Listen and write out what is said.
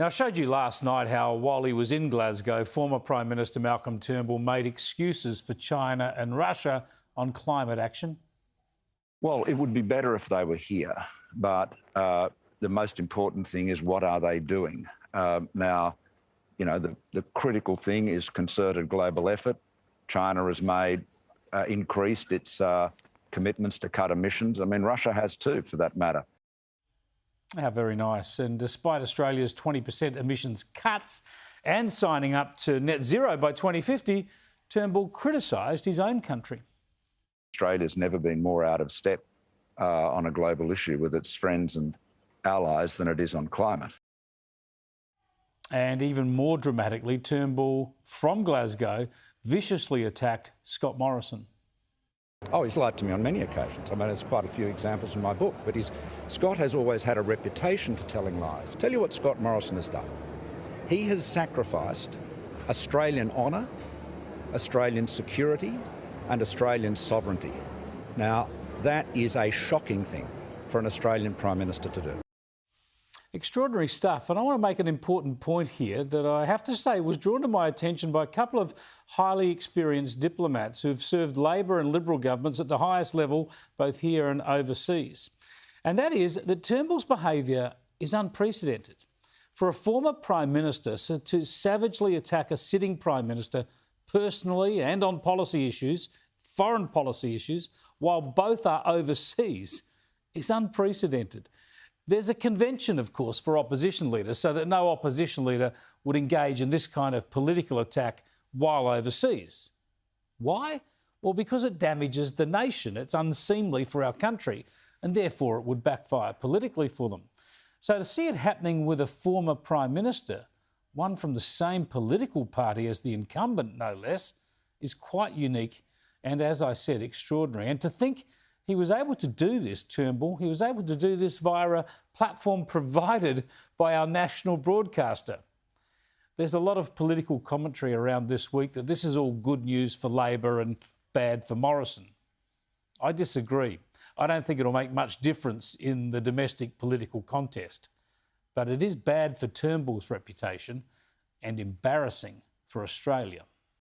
Now, I showed you last night how, while he was in Glasgow, former Prime Minister Malcolm Turnbull made excuses for China and Russia on climate action. Well, it would be better if they were here, but the most important thing is, what are they doing? Now, you know, the critical thing is concerted global effort. China has increased its commitments to cut emissions. I mean, Russia has too, for that matter. How very nice. And despite Australia's 20% emissions cuts and signing up to net zero by 2050, Turnbull criticised his own country. Australia's never been more out of step on a global issue with its friends and allies than it is on climate. And even more dramatically, Turnbull, from Glasgow, viciously attacked Scott Morrison. Oh, he's lied to me on many occasions. I mean, there's quite a few examples in my book, but Scott has always had a reputation for telling lies. Tell you what Scott Morrison has done. He has sacrificed Australian honour, Australian security and Australian sovereignty. Now, that is a shocking thing for an Australian Prime Minister to do. Extraordinary stuff. And I want to make an important point here that I have to say was drawn to my attention by a couple of highly experienced diplomats who've served Labor and Liberal governments at the highest level, both here and overseas. And that is that Turnbull's behaviour is unprecedented. For a former Prime Minister to savagely attack a sitting Prime Minister personally and on policy issues, foreign policy issues, while both are overseas, is unprecedented. There's a convention, of course, for opposition leaders so that no opposition leader would engage in this kind of political attack while overseas. Why? Well, because it damages the nation. It's unseemly for our country, and therefore it would backfire politically for them. So to see it happening with a former Prime Minister, one from the same political party as the incumbent, no less, is quite unique and, as I said, extraordinary. And to think he was able to do this, Turnbull, he was able to do this via a platform provided by our national broadcaster. There's a lot of political commentary around this week that this is all good news for Labor and bad for Morrison. I disagree. I don't think it'll make much difference in the domestic political contest. But it is bad for Turnbull's reputation and embarrassing for Australia.